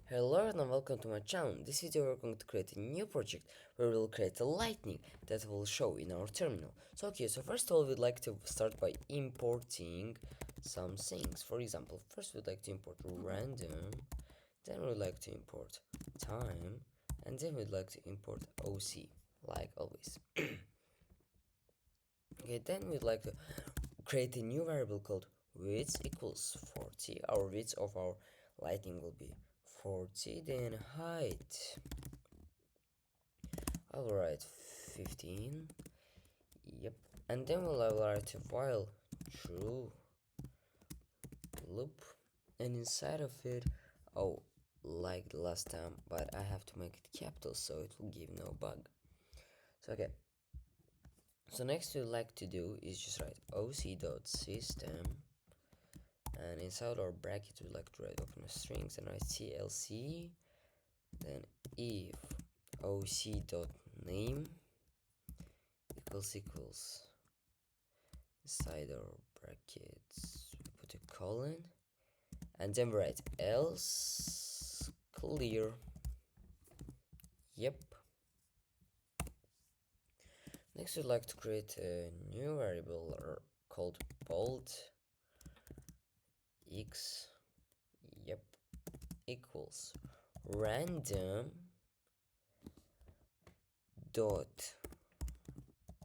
Hello and welcome to my channel. In this video we're going to create a new project where we'll create a lightning that will show in our terminal. So first of all we'd like to start by importing some things. For example, first we'd like to import random, then we'd like to import time, and then we'd like to import OC, like always. Okay, then we'd like to create a new variable called width equals 40. Our width of our lightning will be 40, then height, I'll write 15. Yep, and then I'll write a while true loop, and inside of it, oh, like the last time, but I have to make it capital so it will give no bug. So okay, so next we'd like to do is just write oc.system, and inside our bracket we'd like to write open strings and write clc, then if oc.name equals inside our brackets we put a colon, and then we write else clear. Yep. Next we'd like to create a new variable called bold x, yep, equals random dot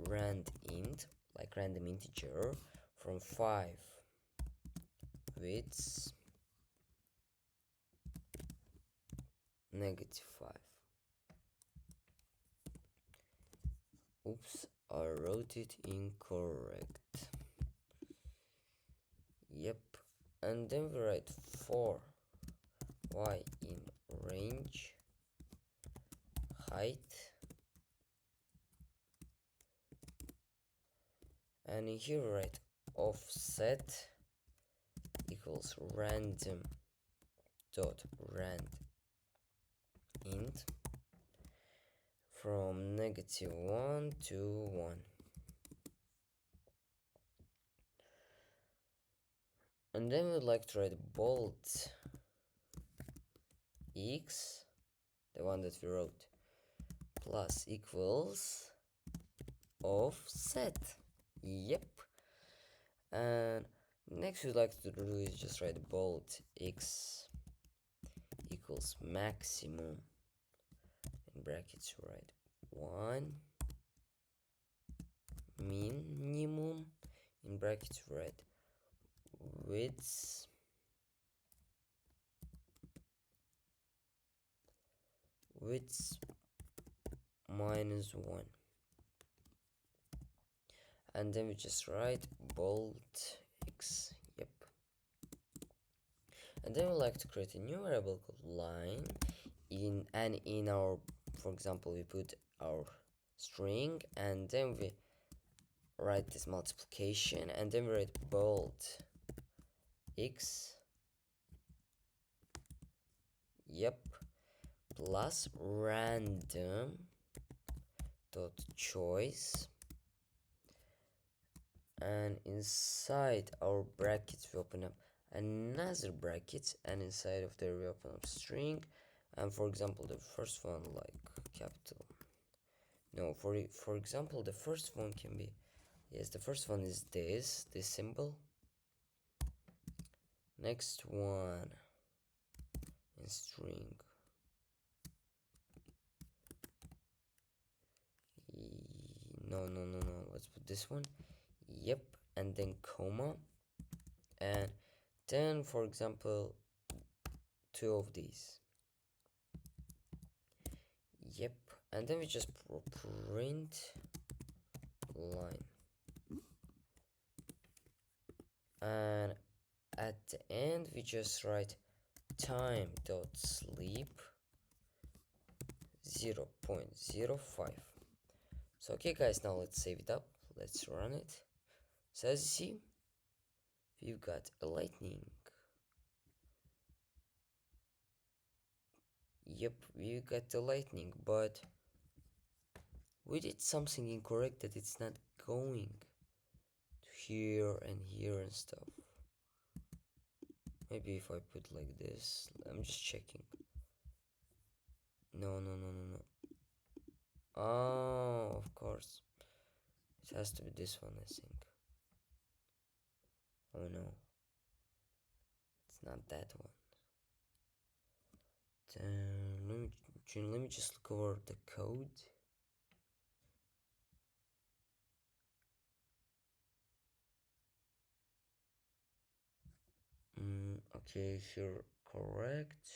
rand int, like random integer, from 5 widths -5. Oops, I wrote it incorrect. Yep, and then we write for y in range height, and in here we write offset equals random dot rand int from -1 to 1. And then we'd like to write bold x, the one that we wrote, plus equals offset. Yep. And next we'd like to do is just write bold x equals maximum, in brackets write 1, minimum, in brackets write width -1, and then we just write bold x. Yep. And then we like to create a new variable called line in our, for example, we put our string, and then we write this multiplication, and then we write bold x, yep, plus random dot choice, and inside our brackets we open up another bracket, and inside of there we open up string, and for example the first one like capital, no, for example the first one can be, yes, the first one is this symbol, next one in string, no, let's put this one, yep, and then comma, and then for example 2 of these, yep, and then we just print line, and at the end we just write time dot sleep 0.05. So okay guys, now let's save it up, let's run it. So as you see, we've got a lightning. Yep, we got the lightning, but we did something incorrect that it's not going to here and stuff. Maybe if I put like this, I'm just checking. No, no, no, no, no. Oh, of course. It has to be this one, I think. Oh no, it's not that one. Let me just look over the code. Okay, here, correct.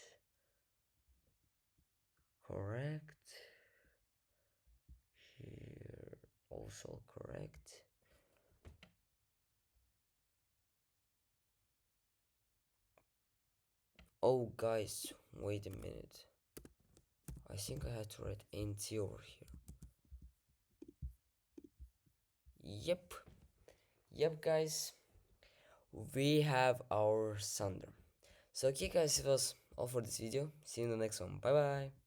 Correct. Here, also correct. Oh, guys, wait a minute. I think I had to write nt over here. Yep. Yep, guys. We have our thunder. So, okay, guys, it was all for this video. See you in the next one. Bye bye.